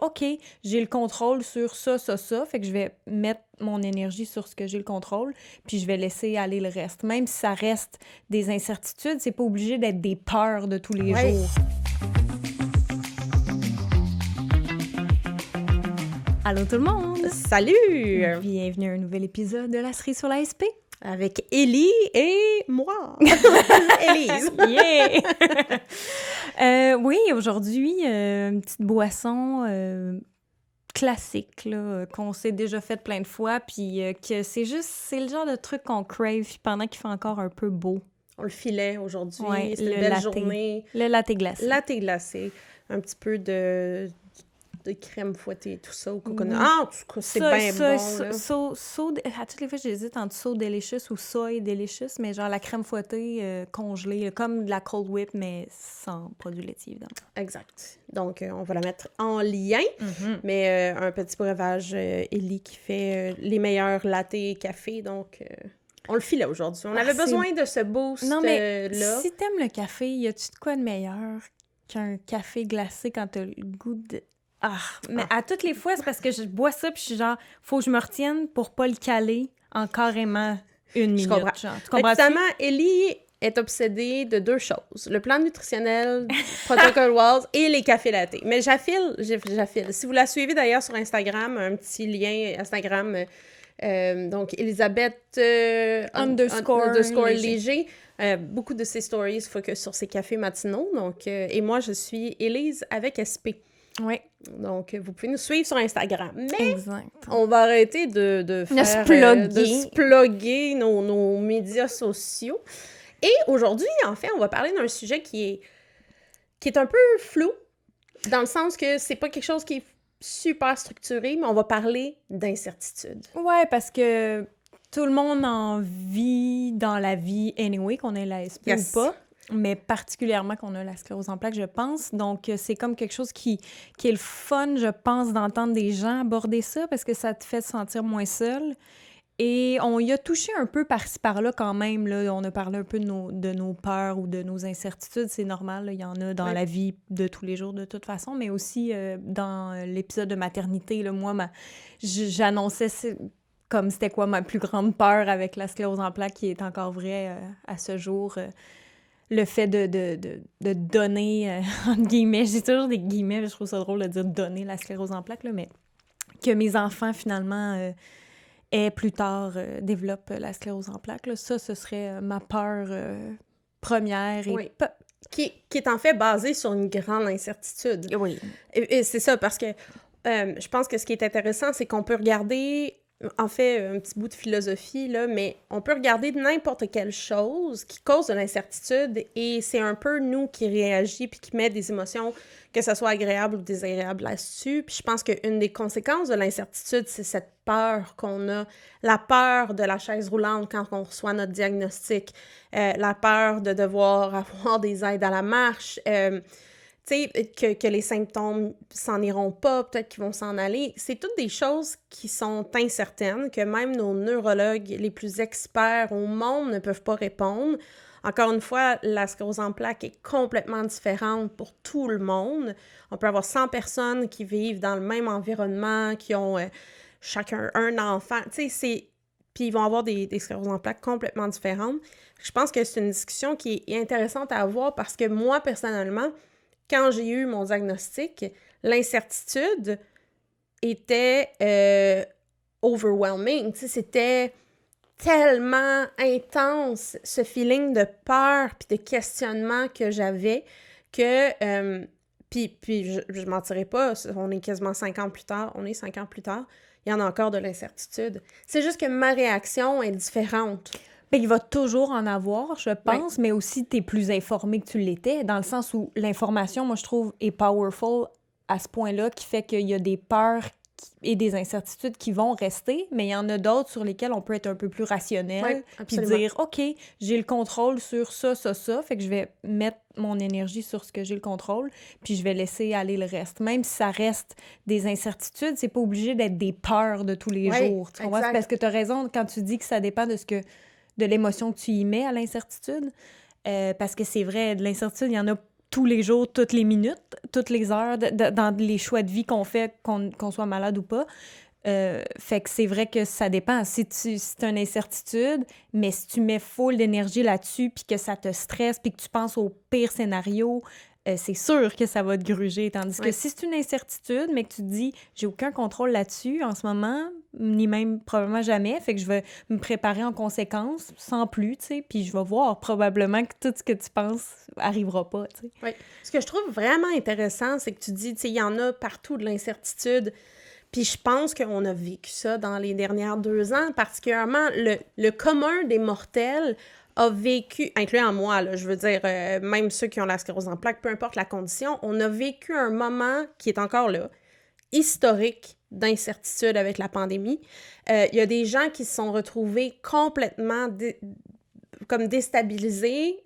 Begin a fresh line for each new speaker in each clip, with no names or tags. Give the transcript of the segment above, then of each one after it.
OK, j'ai le contrôle sur ça, fait que je vais mettre mon énergie sur ce que j'ai le contrôle, puis je vais laisser aller le reste. Même si ça reste des incertitudes, c'est pas obligé d'être des peurs de tous les jours. Allô tout le monde!
Salut!
Bienvenue à un nouvel épisode de La cerise sur la SP.
Avec Ellie et moi. Élise.
Yeah! Oui, aujourd'hui, une petite boisson classique là, qu'on s'est déjà fait plein de fois, puis que c'est le genre de truc qu'on crave pendant qu'il fait encore un peu beau.
On le filait aujourd'hui.
Ouais,
C'était une belle journée.
Le latte glacé.
Latte glacé. Un petit peu de crème fouettée, tout ça, au coconut.
Oui.
Ah, en tout cas, c'est bien bon, là.
À toutes les fois, j'hésite entre So Delicious ou Soy Delicious, mais genre la crème fouettée congelée, comme de la Cold Whip, mais sans produits laitiers, évidemment.
Exact. Donc, on va la mettre en lien. Mais un petit breuvage Ellie qui fait les meilleurs latte et café. Donc, on le filait aujourd'hui. On avait besoin de ce boost-là.
Non, mais si t'aimes le café, y a-tu de quoi de meilleur qu'un café glacé quand t'as le goût de... à toutes les fois, c'est parce que je bois ça, puis je suis genre, faut que je me retienne pour pas le caler en carrément une minute.
Je comprends.
Genre. Tu comprends?
Évidemment, Ellie est obsédée de deux choses. Le plan nutritionnel, Protocol Walls et les cafés latte. Mais j'affile. Si vous la suivez d'ailleurs sur Instagram, un petit lien Instagram, donc Elisabeth
underscore
léger. Beaucoup de ses stories focus sur ses cafés matinaux. Donc, et moi, je suis Élise avec SP.
Oui.
Donc, vous pouvez nous suivre sur Instagram. Mais
exact.
on va arrêter de se plugger nos médias sociaux. Et aujourd'hui, en fait, on va parler d'un sujet qui est un peu flou, dans le sens que c'est pas quelque chose qui est super structuré, mais on va parler d'incertitude.
Ouais, parce que tout le monde en vit dans la vie anyway, qu'on ait la SP ou pas. Mais particulièrement qu'on a la sclérose en plaques, je pense. Donc, c'est comme quelque chose qui est le fun, je pense, d'entendre des gens aborder ça parce que ça te fait te sentir moins seul. Et on y a touché un peu par-ci, par-là quand même. Là. On a parlé un peu de nos peurs ou de nos incertitudes. C'est normal, là. Il y en a dans la vie de tous les jours de toute façon, mais aussi dans l'épisode de maternité. Là, moi, j'annonçais... comme c'était quoi ma plus grande peur avec la sclérose en plaques qui est encore vraie à ce jour. Le fait de donner, entre guillemets, j'ai toujours des guillemets, je trouve ça drôle de dire donner la sclérose en plaques, là, mais que mes enfants, finalement, plus tard, développent la sclérose en plaques. Là. Ça, ce serait ma peur première.
Oui. Qui est en fait basée sur une grande incertitude.
Oui.
Et c'est ça, parce que je pense que ce qui est intéressant, c'est qu'on peut regarder... En fait, un petit bout de philosophie, là, mais on peut regarder n'importe quelle chose qui cause de l'incertitude et c'est un peu nous qui réagit puis qui met des émotions, que ce soit agréable ou désagréable là-dessus. Puis je pense qu'une des conséquences de l'incertitude, c'est cette peur qu'on a, la peur de la chaise roulante quand on reçoit notre diagnostic, la peur de devoir avoir des aides à la marche, tu sais, que les symptômes s'en iront pas, peut-être qu'ils vont s'en aller. C'est toutes des choses qui sont incertaines, que même nos neurologues les plus experts au monde ne peuvent pas répondre. Encore une fois, la sclérose en plaques est complètement différente pour tout le monde. On peut avoir 100 personnes qui vivent dans le même environnement, qui ont chacun un enfant. Tu sais, puis ils vont avoir des scléroses en plaques complètement différentes. Je pense que c'est une discussion qui est intéressante à avoir parce que moi, personnellement, quand j'ai eu mon diagnostic, l'incertitude était overwhelming. Tu sais, c'était tellement intense, ce feeling de peur puis de questionnement que j'avais que... puis je mentirais pas, on est quasiment 5 ans plus tard, il y en a encore de l'incertitude. C'est juste que ma réaction est différente.
Bien, il va toujours en avoir, je pense, mais aussi t'es plus informé que tu l'étais, dans le sens où l'information, moi, je trouve, est powerful à ce point-là, qui fait qu'il y a des peurs et des incertitudes qui vont rester, mais il y en a d'autres sur lesquelles on peut être un peu plus rationnel, puis dire, OK, j'ai le contrôle sur ça, fait que je vais mettre mon énergie sur ce que j'ai le contrôle, puis je vais laisser aller le reste. Même si ça reste des incertitudes, c'est pas obligé d'être des peurs de tous les jours. Tu comprends? Parce que tu as raison quand tu dis que ça dépend de l'émotion que tu y mets à l'incertitude, parce que c'est vrai, de l'incertitude, il y en a tous les jours, toutes les minutes, toutes les heures, dans les choix de vie qu'on fait, qu'on soit malade ou pas. Fait que c'est vrai que ça dépend. Si t'as une incertitude, mais si tu mets full d'énergie là-dessus, puis que ça te stresse, puis que tu penses au pire scénario, c'est sûr que ça va te gruger. Tandis que si c'est une incertitude, mais que tu te dis « j'ai aucun contrôle là-dessus en ce moment, ni même probablement jamais, fait que je vais me préparer en conséquence, sans plus, tu sais, puis je vais voir probablement que tout ce que tu penses arrivera pas, tu sais. »
Oui. Ce que je trouve vraiment intéressant, c'est que tu dis, tu sais, il y en a partout de l'incertitude. Puis je pense qu'on a vécu ça dans les dernières 2 ans, particulièrement le commun des mortels a vécu, incluant moi, là, je veux dire, même ceux qui ont la sclérose en plaques, peu importe la condition, on a vécu un moment qui est encore là, historique d'incertitude avec la pandémie. Il y a des gens qui se sont retrouvés complètement comme déstabilisés,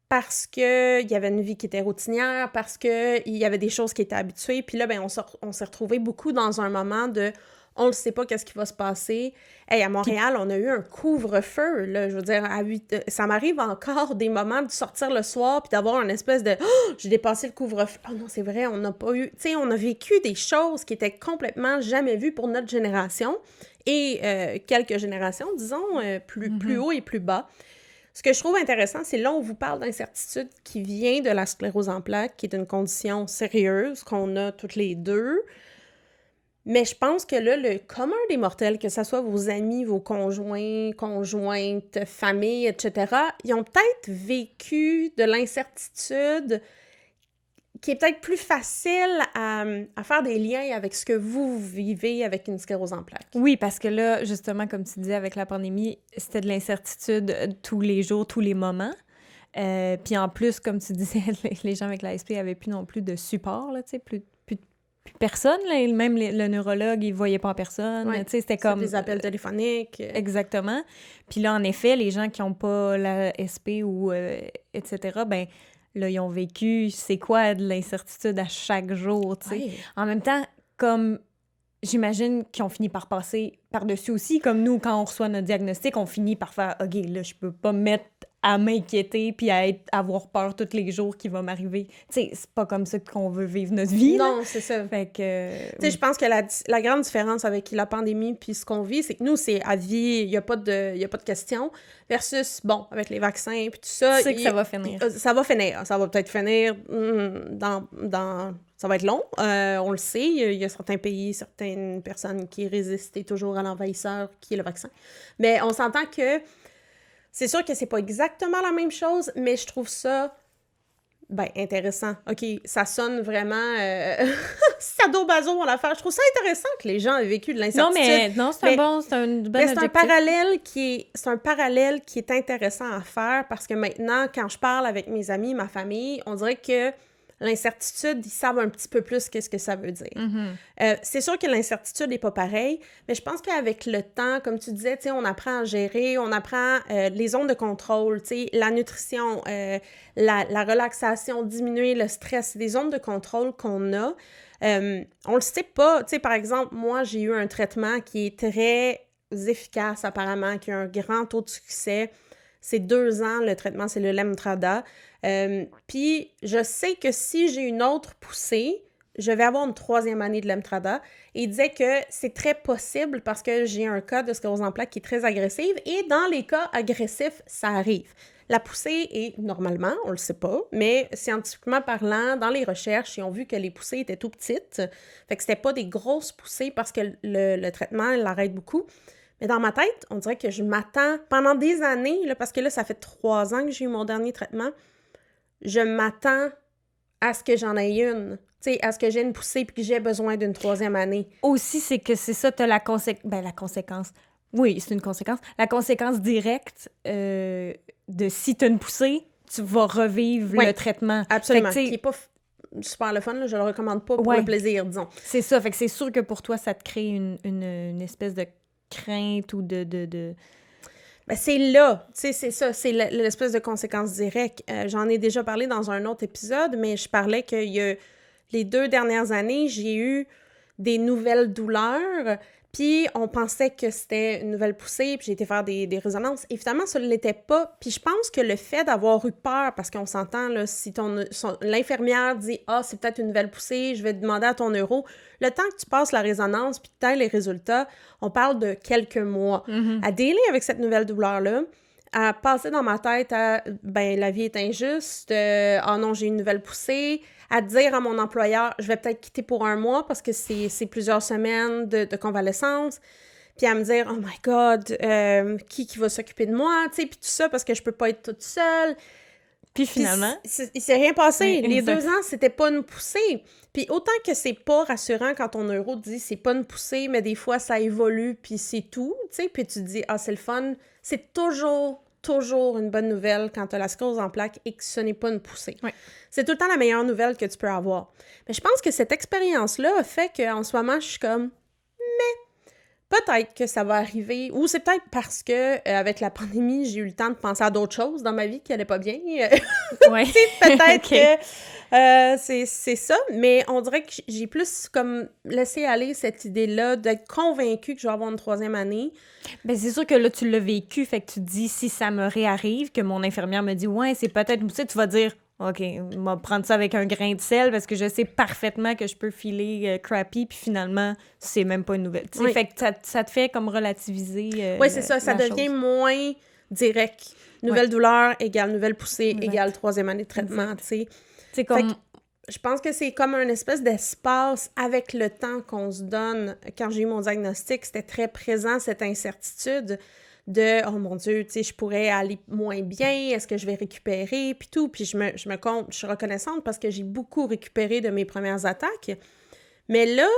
parce qu'il y avait une vie qui était routinière, parce qu'il y avait des choses qui étaient habituées. Puis là, ben, on s'est retrouvés beaucoup dans un moment de « on ne sait pas qu'est-ce qui va se passer ». Hey, à Montréal, on a eu un couvre-feu, là, je veux dire, à 8... Ça m'arrive encore des moments de sortir le soir puis d'avoir une espèce de « oh, j'ai dépassé le couvre-feu ». Oh non, c'est vrai, on n'a pas eu... Tu sais, on a vécu des choses qui étaient complètement jamais vues pour notre génération et quelques générations, disons, plus haut et plus bas. Ce que je trouve intéressant, c'est là, on vous parle d'incertitude qui vient de la sclérose en plaques, qui est une condition sérieuse qu'on a toutes les deux. Mais je pense que là, le commun des mortels, que ce soit vos amis, vos conjoints, conjointes, famille, etc., ils ont peut-être vécu de l'incertitude qui est peut-être plus facile à faire des liens avec ce que vous vivez avec une sclérose en plaques.
Oui, parce que là, justement, comme tu disais, avec la pandémie, c'était de l'incertitude tous les jours, tous les moments. Puis en plus, comme tu disais, les gens avec la SP n'avaient plus non plus de support, là, tu sais, plus personne, là, et même le neurologue, il ne voyait pas en personne.
Ouais,
tu sais, c'était comme...
des appels téléphoniques.
Exactement. Puis là, en effet, les gens qui n'ont pas la SP ou etc., ben là, ils ont vécu c'est quoi de l'incertitude à chaque jour, tu sais.
Ouais.
En même temps, comme j'imagine qu'ils ont fini par passer par-dessus aussi, comme nous, quand on reçoit notre diagnostic, on finit par faire « OK, là, je peux pas me mettre à m'inquiéter puis à avoir peur tous les jours qu'il va m'arriver. » Tu sais, c'est pas comme ça qu'on veut vivre notre vie.
Non,
là.
c'est ça.
Fait que...
Tu sais, je pense que la grande différence avec la pandémie puis ce qu'on vit, c'est que nous, c'est à vie, il n'y a pas de question, versus, bon, avec les vaccins puis tout ça...
Tu sais que ça va finir.
Ça va finir. Ça va peut-être finir ça va être long, on le sait. Il y a certains pays, certaines personnes qui résistent toujours à l'envahisseur qui est le vaccin. Mais on s'entend que c'est sûr que c'est pas exactement la même chose, mais je trouve ça intéressant. OK, ça sonne vraiment sadomaso mon affaire. Je trouve ça intéressant que les gens aient vécu de l'incertitude.
Non, c'est un bon objectif.
C'est un parallèle qui est intéressant à faire parce que maintenant, quand je parle avec mes amis, ma famille, on dirait que l'incertitude, ils savent un petit peu plus qu'est-ce que ça veut dire.
Mm-hmm.
C'est sûr que l'incertitude n'est pas pareille, mais je pense qu'avec le temps, comme tu disais, on apprend à gérer, on apprend les zones de contrôle, la nutrition, la relaxation, diminuer le stress, c'est des zones de contrôle qu'on a. On le sait pas. Par exemple, moi, j'ai eu un traitement qui est très efficace apparemment, qui a un grand taux de succès. C'est 2 ans, le traitement, c'est le Lemtrada. Puis, je sais que si j'ai une autre poussée, je vais avoir une 3e année de Lemtrada. Et il disait que c'est très possible parce que j'ai un cas de sclérose en plaques qui est très agressive. Et dans les cas agressifs, ça arrive. La poussée est, normalement, on le sait pas, mais scientifiquement parlant, dans les recherches, ils ont vu que les poussées étaient tout petites. Fait que c'était pas des grosses poussées parce que le traitement l'arrête beaucoup. Mais dans ma tête, on dirait que je m'attends, pendant des années, là, parce que là, ça fait 3 ans que j'ai eu mon dernier traitement, je m'attends à ce que j'en aie une, tu sais, à ce que j'ai une poussée puis que j'ai besoin d'une 3e année.
Aussi, c'est que c'est ça, t'as la conséquence. Oui, c'est une conséquence. La conséquence directe de si t'as une poussée, tu vas revivre le traitement.
Absolument. Qui n'est pas super le fun, là, je le recommande pas pour le plaisir, disons.
C'est ça, fait que c'est sûr que pour toi, ça te crée une espèce de crainte ou de...
Ben c'est là, tu sais, c'est ça, c'est l'espèce de conséquence directe. J'en ai déjà parlé dans un autre épisode, mais je parlais que les 2 dernières années, j'ai eu des nouvelles douleurs, Puis on pensait que c'était une nouvelle poussée, puis j'ai été faire des résonances. Et finalement, ça ne l'était pas. Puis je pense que le fait d'avoir eu peur, parce qu'on s'entend, là, si l'infirmière dit « Ah, c'est peut-être une nouvelle poussée, je vais demander à ton neuro », le temps que tu passes la résonance puis que tu aies les résultats, on parle de quelques mois. À dealer avec cette nouvelle douleur-là, à passer dans ma tête à « ben la vie est injuste, oh non, j'ai une nouvelle poussée », à dire à mon employeur « je vais peut-être quitter pour 1 mois parce que c'est plusieurs semaines de convalescence », puis à me dire « oh my God, qui va s'occuper de moi », tu sais, puis tout ça parce que je peux pas être toute seule.
Puis finalement...
il s'est rien passé.
Oui,
les
exact.
2 ans, c'était pas une poussée. Puis autant que c'est pas rassurant quand ton neuro te dit « c'est pas une poussée », mais des fois, ça évolue, puis c'est tout, tu sais, puis tu te dis « ah, c'est le fun », c'est toujours une bonne nouvelle quand tu as la sclérose en plaques et que ce n'est pas une poussée.
Oui.
C'est tout le temps la meilleure nouvelle que tu peux avoir. Mais je pense que cette expérience-là a fait qu'en ce moment, je suis comme peut-être que ça va arriver, ou c'est peut-être parce que avec la pandémie, j'ai eu le temps de penser à d'autres choses dans ma vie qui allaient pas bien.
Ouais.
Peut-être
Okay.
que c'est ça, mais on dirait que j'ai plus comme laissé aller cette idée-là d'être convaincue que je vais avoir une 3e année.
Ben c'est sûr que là, tu l'as vécu, fait que tu te dis, si ça me réarrive, que mon infirmière me dit « ouais, c'est peut-être une poussée », tu vas dire « OK, on va prendre ça avec un grain de sel parce que je sais parfaitement que je peux filer crappy, puis finalement, c'est même pas une nouvelle. »
Oui.
Fait que ça te fait comme relativiser
Oui, c'est ça. Ça devient moins direct. Nouvelle douleur égale nouvelle poussée égale 3e année de traitement, tu sais.
C'est comme...
Je pense que c'est comme un espèce d'espace avec le temps qu'on se donne. Quand j'ai eu mon diagnostic, c'était très présent, cette incertitude de « oh mon Dieu, tu sais, je pourrais aller moins bien, est-ce que je vais récupérer? » Puis tout, puis je me compte, je suis reconnaissante parce que j'ai beaucoup récupéré de mes premières attaques. Mais là,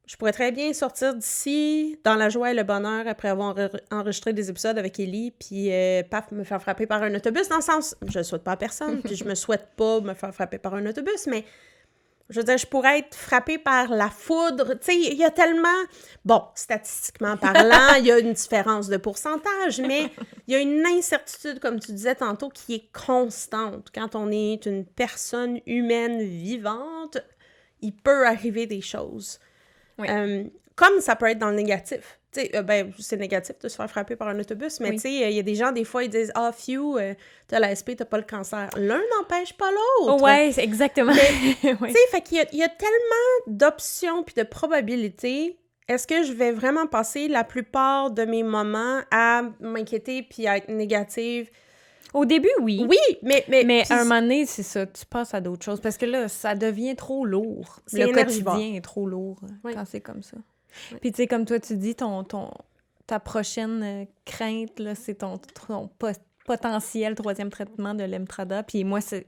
je pourrais très bien sortir d'ici dans la joie et le bonheur après avoir enregistré des épisodes avec Ellie, puis paf, me faire frapper par un autobus, dans le sens, je le souhaite pas à personne, puis je me souhaite pas me faire frapper par un autobus, mais je veux dire, je pourrais être frappée par la foudre, tu sais, il y a tellement, bon, statistiquement parlant, il y a une différence de pourcentage, mais il y a une incertitude, comme tu disais tantôt, qui est constante. Quand on est une personne humaine vivante, il peut arriver des choses.
Oui.
Comme ça peut être dans le négatif. Tu sais, ben, c'est négatif de se faire frapper par un autobus, mais tu sais, il y a des gens, des fois, ils disent « ah, phew, t'as la SP, t'as pas le cancer. » L'un n'empêche pas l'autre.
Ouais, exactement.
Tu sais, fait qu'il y a tellement d'options puis de probabilités. Est-ce que je vais vraiment passer la plupart de mes moments à m'inquiéter puis à être négative?
Au début, oui.
Oui, mais
à un moment donné, c'est ça, tu passes à d'autres choses. Parce que là, ça devient trop lourd. Le quotidien est trop lourd quand c'est comme ça. Oui. Puis tu sais, comme toi, tu dis, ta prochaine crainte, là, c'est ton potentiel 3e traitement de l'Emtrada. Puis moi, c'est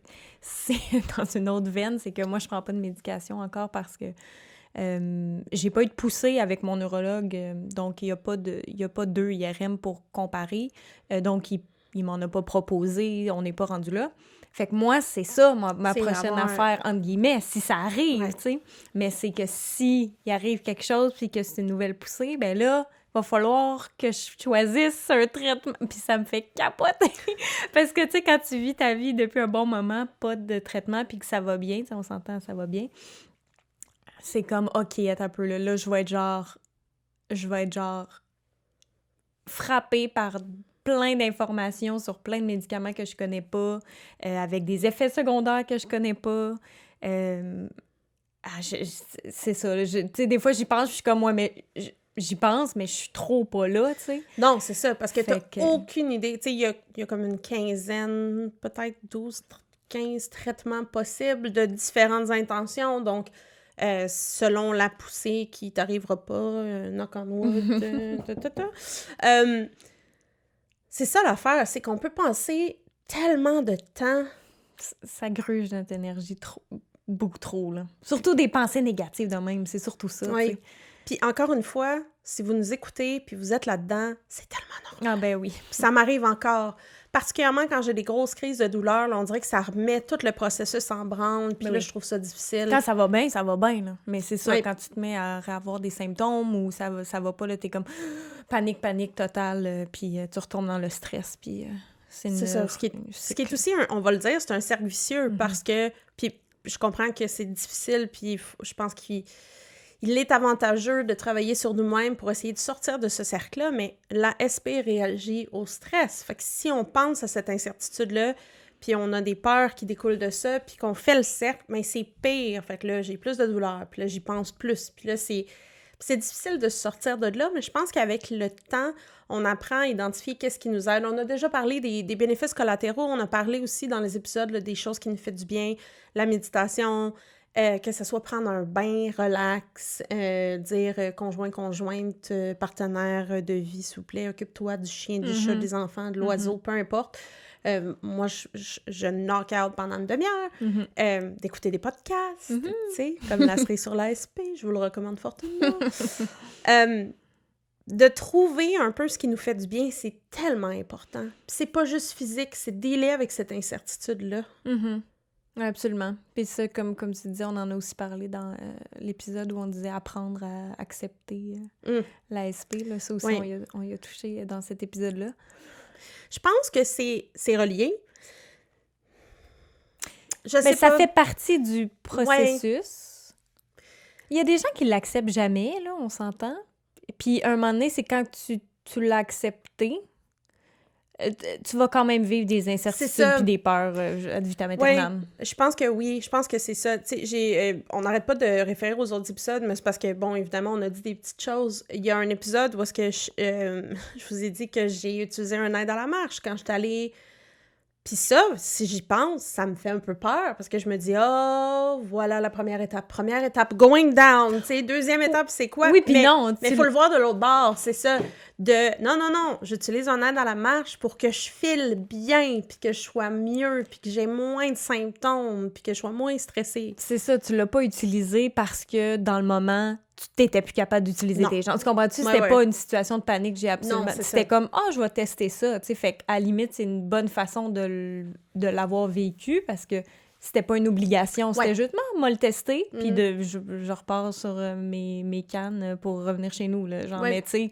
dans une autre veine, c'est que moi, je prends pas de médication encore parce que j'ai pas eu de poussée avec mon neurologue. Donc, il y a pas 2 IRM pour comparer. Donc, il m'en a pas proposé, on n'est pas rendu là. Fait que moi, c'est ça, ma prochaine affaire, entre guillemets, si ça arrive, tu sais. Mais c'est que si il arrive quelque chose puis que c'est une nouvelle poussée, ben là, va falloir que je choisisse un traitement. Puis ça me fait capoter. Parce que, tu sais, quand tu vis ta vie depuis un bon moment, pas de traitement, puis que ça va bien, on s'entend, ça va bien, c'est comme, OK, attends un peu, là, je vais être genre frappée par plein d'informations sur plein de médicaments que je connais pas, avec des effets secondaires que je connais pas. C'est ça. Tu sais, des fois, j'y pense, je suis comme, moi, mais j'y pense, mais je suis trop pas là, tu sais.
Non, c'est ça, parce que t'as aucune idée. Tu sais, il y a comme une quinzaine, peut-être 12, 15 traitements possibles de différentes intentions, donc selon la poussée qui t'arrivera pas, knock on wood, c'est ça l'affaire, c'est qu'on peut penser tellement de temps.
Ça gruge notre énergie beaucoup trop, là. Surtout des pensées négatives de même, c'est surtout ça.
Oui. Puis encore une fois, si vous nous écoutez puis vous êtes là-dedans, c'est tellement normal.
Ah ben oui.
Puis ça m'arrive encore. Particulièrement quand j'ai des grosses crises de douleur, là, on dirait que ça remet tout le processus en branle, puis là, je trouve ça difficile.
Quand ça va bien, là. Mais c'est ça, quand tu te mets à avoir des symptômes ou ça va pas, là, t'es comme panique totale, puis tu retournes dans le stress, puis
c'est ça. Ce qui est aussi, on va le dire, c'est un cercle vicieux, parce que, puis je comprends que c'est difficile, puis je pense qu'il il est avantageux de travailler sur nous-mêmes pour essayer de sortir de ce cercle-là, mais la SP réagit au stress. Fait que si on pense à cette incertitude-là, puis on a des peurs qui découlent de ça, puis qu'on fait le cercle, mais c'est pire. Fait que là, j'ai plus de douleur, puis là, j'y pense plus. Puis là, c'est difficile de se sortir de là, mais je pense qu'avec le temps, on apprend à identifier qu'est-ce qui nous aide. On a déjà parlé des bénéfices collatéraux, on a parlé aussi dans les épisodes là, des choses qui nous font du bien, la méditation, que ce soit prendre un bain, relax, dire conjoint, conjointe, partenaire de vie, s'il vous plaît, occupe-toi du chien, du chat, des enfants, de l'oiseau, peu importe. Moi, je knock out pendant une demi-heure, d'écouter des podcasts, tu sais, comme la série sur l'ASP, je vous le recommande fortement. De trouver un peu ce qui nous fait du bien, c'est tellement important. Puis c'est pas juste physique, c'est dealer avec cette incertitude-là.
Oui, absolument. Puis ça, comme tu dis, on en a aussi parlé dans l'épisode où on disait apprendre à accepter l'ASP. Là, ça aussi, on y a touché dans cet épisode-là.
Je pense que c'est relié.
Mais ça fait partie du processus. Ouais. Il y a des gens qui l'acceptent jamais, là, on s'entend. Puis un moment donné, c'est quand tu l'as accepté, tu vas quand même vivre des incertitudes puis des peurs ad vitam aeternam.
Je pense que oui. Je pense que c'est ça. Tu sais, on n'arrête pas de référer aux autres épisodes, mais c'est parce que, bon, évidemment, on a dit des petites choses. Il y a un épisode où est-ce que je vous ai dit que j'ai utilisé un aide à la marche quand j'étais allée... Puis ça, si j'y pense, ça me fait un peu peur parce que je me dis, oh, voilà la première étape. Première étape, going down. Tu sais, deuxième étape, c'est quoi?
Oui, puis non.
Mais il faut le voir de l'autre bord, c'est ça. Non, j'utilise un aide à la marche pour que je file bien, puis que je sois mieux, puis que j'ai moins de symptômes, puis que je sois moins stressée.
C'est ça, tu l'as pas utilisé parce que dans le moment, tu t'étais plus capable d'utiliser tes jambes. Tu comprends-tu? C'était pas une situation de panique, j'ai absolument... Non, c'était comme, je vais tester ça, tu sais. Fait qu'à la limite, c'est une bonne façon de l'avoir vécu parce que c'était pas une obligation. C'était juste, moi, le tester, puis je repars sur mes cannes pour revenir chez nous, là. Genre, mais tu sais...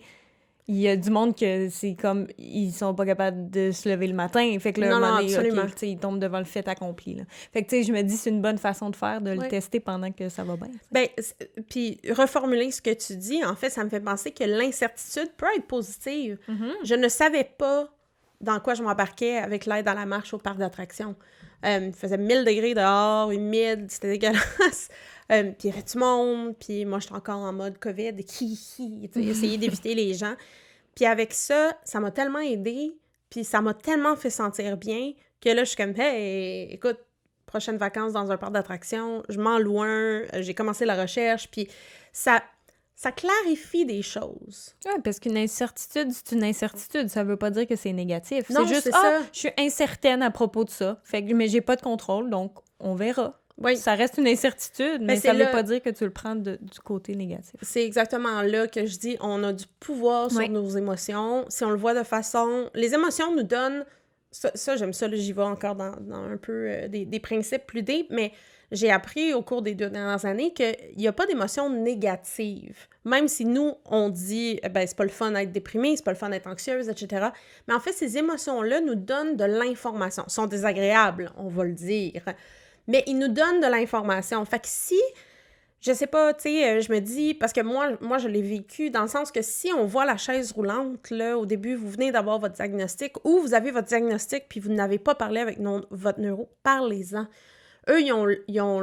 Il y a du monde que c'est comme... Ils sont pas capables de se lever le matin. Fait que là, ils tombent devant le fait accompli. Là. Fait que, tu sais, je me dis, c'est une bonne façon de faire, de le tester pendant que ça va bien.
Ben, puis reformuler ce que tu dis, en fait, ça me fait penser que l'incertitude peut être positive. Je ne savais pas dans quoi je m'embarquais avec l'aide à la marche au parc d'attractions. Il faisait 1000 degrés dehors, humide, c'était dégueulasse. Puis il y avait du monde, puis moi, j'étais encore en mode COVID, essayer d'éviter les gens. Puis avec ça, ça m'a tellement aidée, puis ça m'a tellement fait sentir bien que là, je suis comme, hey, écoute, prochaines vacances dans un parc d'attractions, je m'en loue un, j'ai commencé la recherche, puis ça clarifie des choses.
Oui, parce qu'une incertitude, c'est une incertitude. Ça veut pas dire que c'est négatif.
Non,
c'est juste, je suis incertaine à propos de ça. Mais j'ai pas de contrôle, donc on verra. Oui. Ça reste une incertitude, mais ça veut pas dire que tu le prends du côté négatif.
C'est exactement là que je dis, on a du pouvoir sur nos émotions. Si on le voit de façon... Les émotions nous donnent... Ça j'aime ça, là, j'y vais encore dans un peu des principes plus deep, mais j'ai appris au cours des 2 dernières années qu'il n'y a pas d'émotions négatives. Même si nous, on dit, c'est pas le fun d'être déprimé, c'est pas le fun d'être anxieuse, etc. Mais en fait, ces émotions-là nous donnent de l'information. Elles sont désagréables, on va le dire. Mais ils nous donnent de l'information. Fait que si, je sais pas, tu sais, je me dis, parce que moi, je l'ai vécu dans le sens que si on voit la chaise roulante, là, au début, vous venez d'avoir votre diagnostic ou vous avez votre diagnostic puis vous n'avez pas parlé avec votre neuro, parlez-en. Eux, ils ont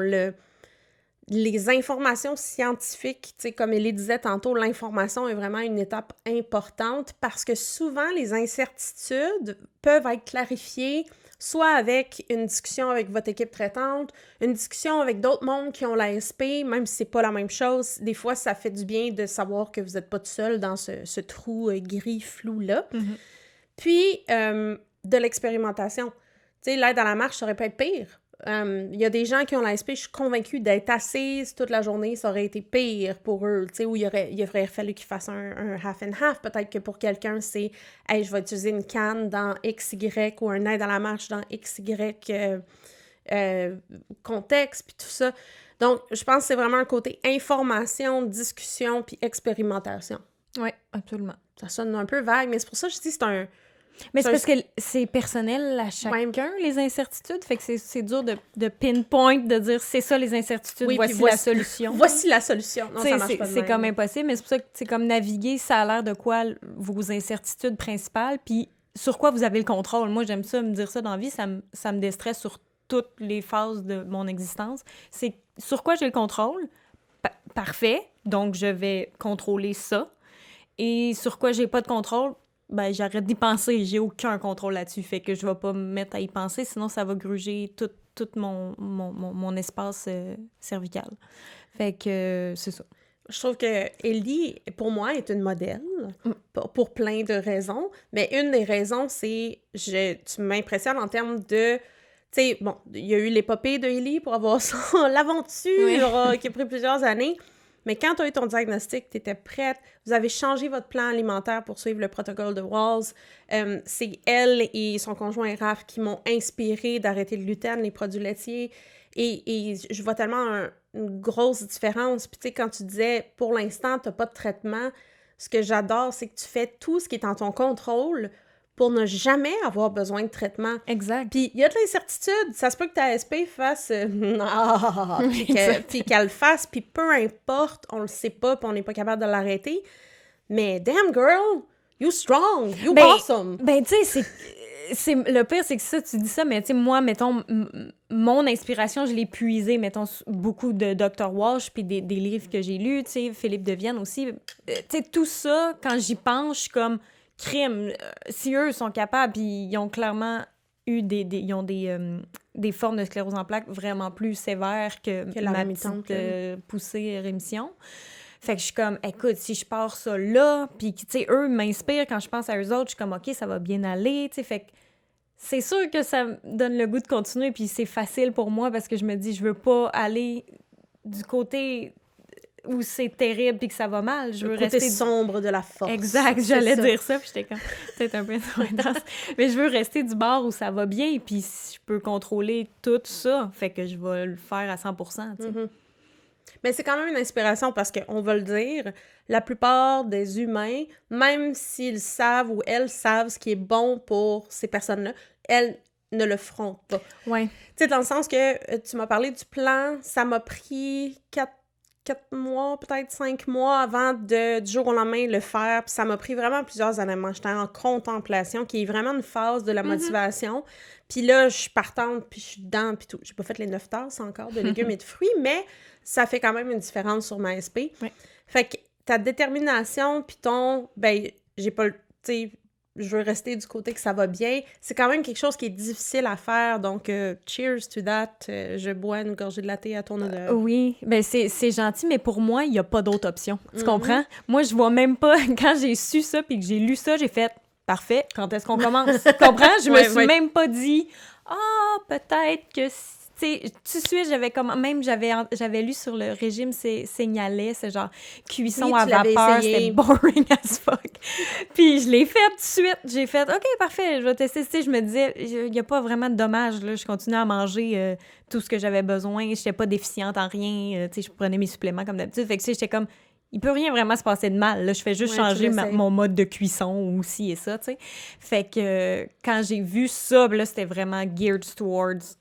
les informations scientifiques, tu sais, comme Élie disait tantôt, l'information est vraiment une étape importante parce que souvent, les incertitudes peuvent être clarifiées soit avec une discussion avec votre équipe traitante, une discussion avec d'autres mondes qui ont l'ASP, même si c'est pas la même chose. Des fois, ça fait du bien de savoir que vous n'êtes pas tout seul dans ce trou gris flou-là. Puis, de l'expérimentation. Tu sais, l'aide à la marche, ça aurait pu être pire. Il y a des gens qui ont l'ASP, je suis convaincue d'être assise toute la journée, ça aurait été pire pour eux, tu sais, où il aurait fallu qu'ils fassent un half and half. Peut-être que pour quelqu'un, c'est « Hey, je vais utiliser une canne dans XY ou un aide à la marche dans XY contexte, puis tout ça. » Donc, je pense que c'est vraiment un côté information, discussion, puis expérimentation.
Oui, absolument.
Ça sonne un peu vague, mais c'est pour ça que je dis que
Mais c'est parce que c'est personnel à chacun, les incertitudes. Fait que c'est dur de pinpoint, de dire c'est ça les incertitudes, voici la solution.
Voici la solution. Non, ça marche pas de
c'est
même.
comme impossible, mais c'est pour ça que c'est comme naviguer, ça a l'air de quoi vos incertitudes principales, puis sur quoi vous avez le contrôle. Moi, j'aime ça, me dire ça dans la vie, ça me déstresse sur toutes les phases de mon existence. C'est sur quoi j'ai le contrôle. Parfait, donc je vais contrôler ça. Et sur quoi j'ai pas de contrôle, ben j'arrête d'y penser. J'ai aucun contrôle là-dessus, fait que je vais pas me mettre à y penser, sinon ça va gruger tout mon espace cervical. Fait que c'est ça.
Je trouve que Ellie, pour moi, est une modèle pour plein de raisons, mais une des raisons, c'est tu m'impressionnes en termes de... Tu sais, bon, il y a eu l'épopée de Ellie pour avoir l'aventure qui a pris plusieurs années, mais quand tu as eu ton diagnostic, tu étais prête, vous avez changé votre plan alimentaire pour suivre le protocole de Walls. C'est elle et son conjoint Raph qui m'ont inspiré d'arrêter le gluten, les produits laitiers, et je vois tellement une grosse différence. Puis tu sais, quand tu disais, pour l'instant, tu n'as pas de traitement, ce que j'adore, c'est que tu fais tout ce qui est en ton contrôle pour ne jamais avoir besoin de traitement.
Exact.
Puis il y a de l'incertitude. Ça se peut que ta SP fasse puis qu'elle le fasse, puis peu importe, on le sait pas, puis on n'est pas capable de l'arrêter. Mais damn girl, you strong, you awesome.
Ben tu sais, c'est le pire, c'est que ça, tu dis ça, mais tu sais, moi, mettons, mon inspiration, je l'ai puisée, mettons, beaucoup de Dr. Walsh, puis des livres que j'ai lus, tu sais, Philippe de Vienne aussi. Tu sais, tout ça, quand j'y pense, je suis comme... crime, si eux sont capables, puis ils ont clairement eu ils ont des formes de sclérose en plaques vraiment plus sévères que ma petite poussée rémission. Fait que je suis comme, écoute, si je pars ça là, puis tu sais, eux m'inspirent quand je pense à eux autres, je suis comme, OK, ça va bien aller, tu sais, fait que c'est sûr que ça me donne le goût de continuer, puis c'est facile pour moi parce que je me dis, je veux pas aller du côté... où c'est terrible puis que ça va mal. Je veux
rester sombre de la force.
Exact, j'allais dire ça, puis j'étais comme, peut-être un peu intense. Mais je veux rester du bord où ça va bien, puis je peux contrôler tout ça, fait que je vais le faire à 100%, tu sais.
Mm-hmm. Mais c'est quand même une inspiration parce qu'on va le dire, la plupart des humains, même s'ils savent ou elles savent ce qui est bon pour ces personnes-là, elles ne le feront pas.
Ouais.
Tu sais, dans le sens que tu m'as parlé du plan, ça m'a pris 4 mois, peut-être 5 mois avant du jour au lendemain le faire. Puis ça m'a pris vraiment plusieurs années. Moi, j'étais en contemplation, qui est vraiment une phase de la motivation. Puis là, je suis partante, puis je suis dedans, puis tout. J'ai pas fait les 9 tasses encore de légumes et de fruits, mais ça fait quand même une différence sur ma SP. Oui. Fait que ta détermination, puis j'ai pas le... Tu sais, je veux rester du côté que ça va bien. C'est quand même quelque chose qui est difficile à faire, donc cheers to that. Je bois une gorgée de latte à ton honneur.
Oui, ben c'est gentil, mais pour moi, il n'y a pas d'autre option. Tu comprends? Moi, je vois même pas, quand j'ai su ça puis que j'ai lu ça, j'ai fait « Parfait, quand est-ce qu'on commence? » Tu comprends? Je me suis même pas dit « Ah, peut-être que... » Tu sais, tout de suite, j'avais lu sur le régime Signalait, c'est genre cuisson à vapeur, c'était boring as fuck. Puis je l'ai fait tout de suite. J'ai fait, OK, parfait, je vais tester. Tu sais, je me disais, il n'y a pas vraiment de dommage, là. Je continuais à manger tout ce que j'avais besoin. Je n'étais pas déficiente en rien. Tu sais, je prenais mes suppléments comme d'habitude. Fait que, tu sais, j'étais comme, il peut rien vraiment se passer de mal. Là. Je fais juste changer mon mode de cuisson ou ci et ça, tu sais. Fait que quand j'ai vu ça, là, c'était vraiment geared towards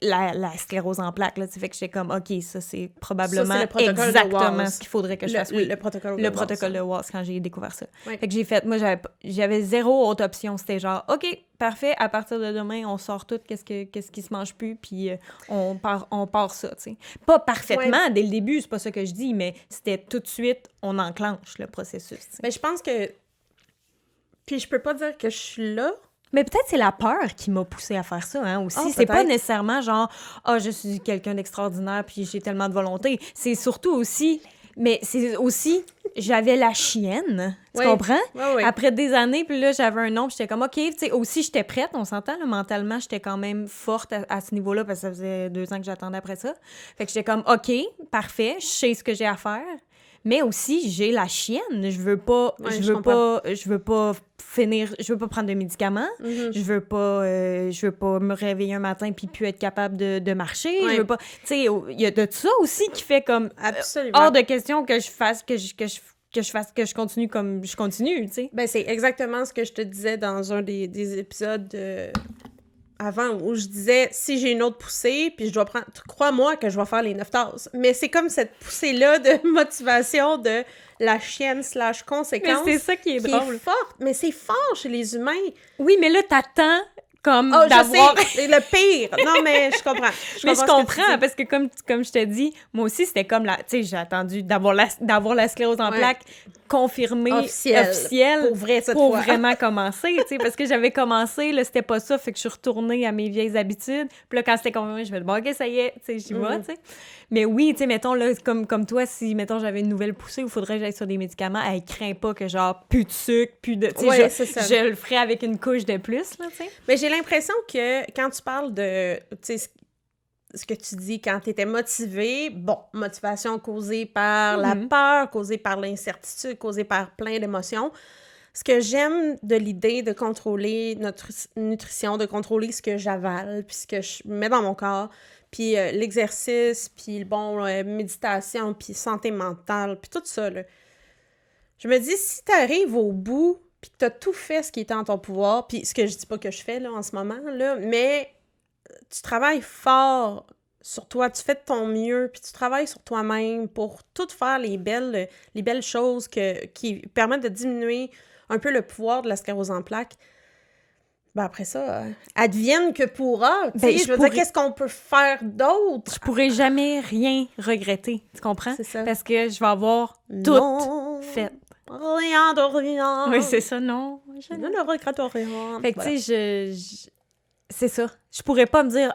la sclérose en plaques, là, fait que j'étais comme, OK, ça, c'est probablement exactement ce qu'il faudrait que je fasse.
Le protocole
de Walls, quand j'ai découvert ça. Oui. Fait que j'ai fait, moi, j'avais zéro autre option. C'était genre, OK, parfait, à partir de demain, on sort tout, qu'est-ce qui se mange plus, puis on part ça, tu sais. Pas parfaitement, dès le début, c'est pas ça que je dis, mais c'était tout de suite, on enclenche le processus, t'sais.
Ben, je pense que... Puis je peux pas dire que je suis là.
Mais peut-être c'est la peur qui m'a poussée à faire ça, hein, aussi. C'est pas nécessairement genre « Ah, je suis quelqu'un d'extraordinaire puis j'ai tellement de volonté ». C'est surtout aussi... Mais c'est aussi... J'avais la chienne, tu comprends?
Oui.
Après des années, puis là, j'avais un nom, puis j'étais comme « OK ». Tu sais, aussi, j'étais prête, on s'entend, là, mentalement, j'étais quand même forte à ce niveau-là parce que ça faisait 2 ans que j'attendais après ça. Fait que j'étais comme « OK, parfait, je sais ce que j'ai à faire ». Mais aussi, j'ai la chienne. Je veux pas finir, je veux pas prendre de médicaments. Mm-hmm. Je veux pas me réveiller un matin puis plus être capable de marcher. Ouais. Je veux pas, tu sais, il y a de ça aussi qui fait comme
absolument
hors de question que je fasse que je que je continue comme je continue, tu sais.
Ben, c'est exactement ce que je te disais dans un des épisodes avant, où je disais, si j'ai une autre poussée, puis je dois prendre... Crois-moi que je vais faire les 9 tasses. Mais c'est comme cette poussée-là de motivation de la chienne / conséquence.
Mais c'est ça qui est drôle.
Est forte. Mais c'est fort chez les humains.
Oui, mais là, t'attends comme
d'avoir... je sais, c'est le pire. Non, mais je comprends.
Mais je comprends, parce que comme je te dis, moi aussi, c'était comme tu sais, j'ai attendu d'avoir la sclérose en plaques confirmée, officielle
pour vrai cette
pour
fois.
vraiment commencer, tu sais, parce que j'avais commencé, là, c'était pas ça, fait que je suis retournée à mes vieilles habitudes. Puis là, quand c'était confirmé, je me dis, bon, OK, ça y est, tu sais, j'y vais, tu sais. Mais oui, tu sais, mettons, là, comme toi, si, mettons, j'avais une nouvelle poussée où il faudrait que j'aille sur des médicaments, elle craint pas que, genre, plus de sucre, plus de... Tu sais, je le ferais avec une couche de plus, là, tu sais.
Mais j'ai l'impression que quand tu parles de, tu sais, ce que tu dis, quand tu étais motivée, bon, motivation causée par la peur, causée par l'incertitude, causée par plein d'émotions. Ce que j'aime de l'idée de contrôler notre nutrition, de contrôler ce que j'avale, puis ce que je mets dans mon corps, puis l'exercice, puis méditation, puis santé mentale, puis tout ça, là. Je me dis, si tu arrives au bout, puis que tu as tout fait ce qui est en ton pouvoir, puis ce que je dis pas que je fais, là, en ce moment, là, mais tu travailles fort sur toi, tu fais de ton mieux, puis tu travailles sur toi-même pour tout faire les belles choses qui permettent de diminuer un peu le pouvoir de la sclérose en plaques. Ben après ça, advienne que pourra. Tu sais, je veux dire, qu'est-ce qu'on peut faire d'autre?
Je pourrais jamais rien regretter, tu comprends? C'est ça. Parce que je vais avoir tout fait.
Rien de rien.
Oui, c'est ça, non.
Je ne regrette rien.
Fait que, tu sais, c'est ça. Je pourrais pas me dire,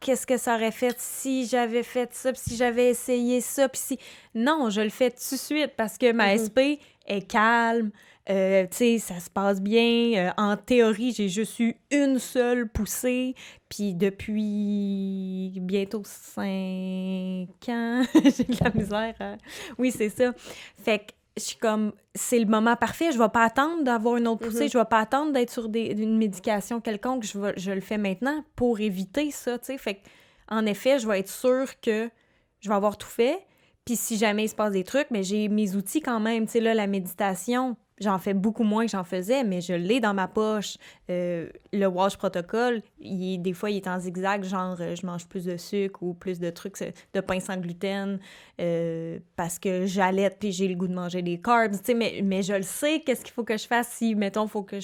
qu'est-ce que ça aurait fait si j'avais fait ça, puis si j'avais essayé ça, puis si... Non, je le fais tout de suite parce que ma SP est calme, tu sais, ça se passe bien. En théorie, j'ai juste eu une seule poussée, puis depuis bientôt 5 ans, j'ai de la misère. Oui, c'est ça. Fait que je suis comme, c'est le moment parfait, je vais pas attendre d'avoir une autre poussée, je vais pas attendre d'être sur une médication quelconque, je le fais maintenant pour éviter ça, tu sais. Fait que, en effet, je vais être sûre que je vais avoir tout fait, puis si jamais il se passe des trucs, mais j'ai mes outils quand même, tu sais, là, la méditation, j'en fais beaucoup moins que j'en faisais, mais je l'ai dans ma poche. Le Wash Protocol, des fois, il est en zigzag, genre, je mange plus de sucre ou plus de trucs, de pain sans gluten, parce que j'allaite puis j'ai le goût de manger des carbs, tu sais, mais je le sais, qu'est-ce qu'il faut que je fasse si, mettons, il faut que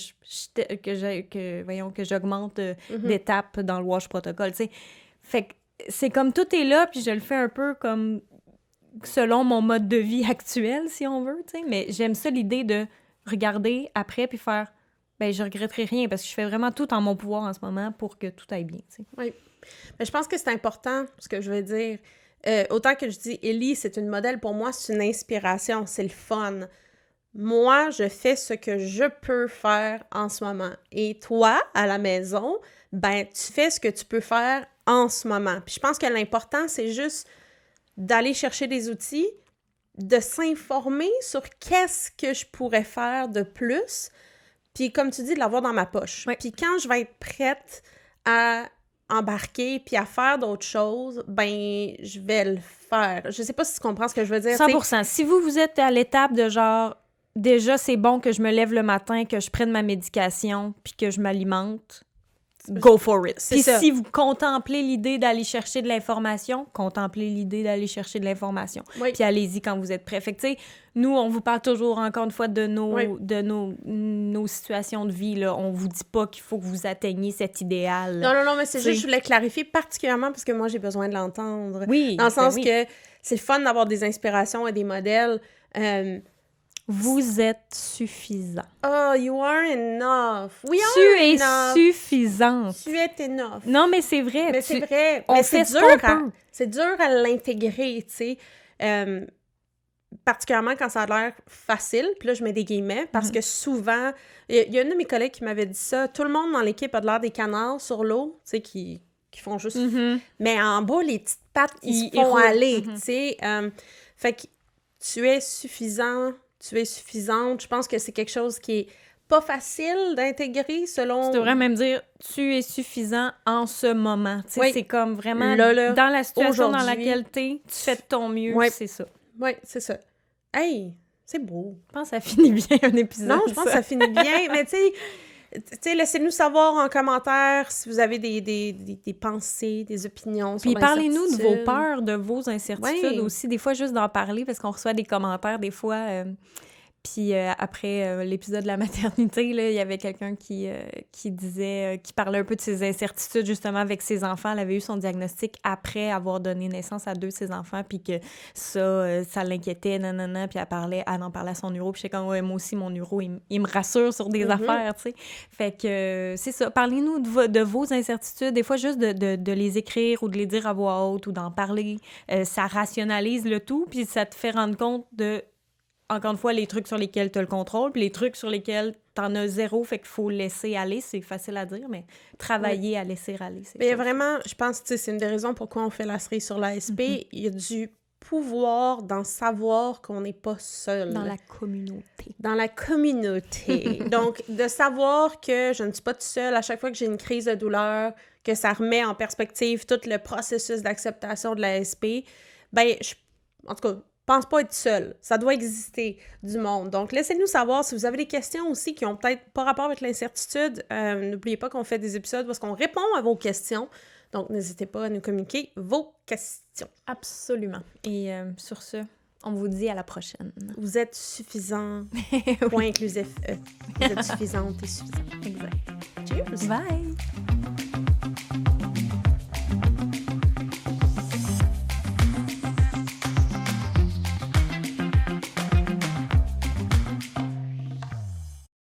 j'augmente d'étapes dans le Wash Protocol, tu sais. Fait que c'est comme tout est là, puis je le fais un peu comme selon mon mode de vie actuel, si on veut, tu sais, mais j'aime ça, l'idée de regarder après puis faire, ben je regretterai rien parce que je fais vraiment tout en mon pouvoir en ce moment pour que tout aille bien, tu sais.
Oui. Mais je pense que c'est important, ce que je veux dire. Autant que je dis, Ellie, c'est une modèle pour moi, c'est une inspiration, c'est le fun. Moi, je fais ce que je peux faire en ce moment. Et toi, à la maison, ben tu fais ce que tu peux faire en ce moment. Puis je pense que l'important, c'est juste d'aller chercher des outils, de s'informer sur qu'est-ce que je pourrais faire de plus, puis comme tu dis, de l'avoir dans ma poche.
Oui.
Puis quand je vais être prête à embarquer puis à faire d'autres choses, ben je vais le faire. Je sais pas si tu comprends ce que je veux dire.
100%. Si vous êtes à l'étape de genre, déjà c'est bon que je me lève le matin, que je prenne ma médication, puis que je m'alimente, go for it. Puis si vous contemplez l'idée d'aller chercher de l'information, contemplez l'idée d'aller chercher de l'information.
Oui.
Puis allez-y quand vous êtes prêts. Fait que, tu sais, nous, on vous parle toujours, encore une fois, de nos situations de vie, là. On vous dit pas qu'il faut que vous atteigniez cet idéal.
Non, mais c'est juste, je voulais clarifier particulièrement parce que moi, j'ai besoin de l'entendre.
Oui.
Dans le sens que c'est le fun d'avoir des inspirations et des modèles.
Vous êtes suffisant.
Oh, you are enough. We are
tu es
enough.
Suffisante.
Tu es enough.
Non, mais c'est vrai.
Mais c'est vrai.
On
mais
fait
c'est dur à l'intégrer, tu sais. Particulièrement quand ça a l'air facile. Puis là, je mets des guillemets parce que souvent, il y a une de mes collègues qui m'avait dit ça. Tout le monde dans l'équipe a de l'air des canards sur l'eau, tu sais, qui font juste... Mais en bas, les petites pattes, ils se font aller, tu sais. Fait que tu es suffisant... Tu es suffisante. Je pense que c'est quelque chose qui est pas facile d'intégrer selon...
Tu devrais même dire « tu es suffisant en ce moment ». Tu sais, c'est comme vraiment
là,
dans la situation dans laquelle t'es, tu fais de ton mieux, c'est ça.
Oui, c'est ça. Hey, C'est beau.
Je pense que ça finit bien un épisode.
Non, je pense que ça finit bien. Mais tu sais, laissez-nous savoir en commentaire si vous avez des pensées, des opinions sur
Puis parlez-nous de
l'incertitude.
vos peurs, de vos incertitudes aussi. Des fois, juste d'en parler, parce qu'on reçoit des commentaires des fois. Puis après l'épisode de la maternité, là, il y avait quelqu'un qui disait, qui parlait un peu de ses incertitudes justement avec ses enfants. Elle avait eu son diagnostic après avoir donné naissance à 2 de ses enfants, puis que ça l'inquiétait, nanana, puis elle en parlait à son uro, puis j'étais comme, ouais, moi aussi, mon uro, il me rassure sur des affaires, tu sais. Fait que c'est ça, parlez-nous de vos incertitudes, des fois juste de les écrire ou de les dire à voix haute ou d'en parler. Ça rationalise le tout, puis ça te fait rendre compte de... Encore une fois, les trucs sur lesquels tu as le contrôle, puis les trucs sur lesquels tu en as zéro, fait qu'il faut laisser aller. C'est facile à dire, mais travailler à laisser aller, c'est
Mais vraiment, je pense que c'est une des raisons pourquoi on fait la série sur l'ASP. Il y a du pouvoir d'en savoir qu'on n'est pas seul.
Dans la communauté.
Dans la communauté. Donc, de savoir que je ne suis pas toute seule à chaque fois que j'ai une crise de douleur, que ça remet en perspective tout le processus d'acceptation de l'ASP, ben, en tout cas, pense pas être seul. Ça doit exister du monde. Donc, laissez-nous savoir si vous avez des questions aussi qui ont peut-être pas rapport avec l'incertitude. N'oubliez pas qu'on fait des épisodes où on répond à vos questions. Donc, n'hésitez pas à nous communiquer vos questions.
Absolument. Et sur ce, on vous dit à la prochaine.
Vous êtes suffisant. Point inclusif. Vous êtes suffisante et suffisante.
Exact.
Cheers!
Bye!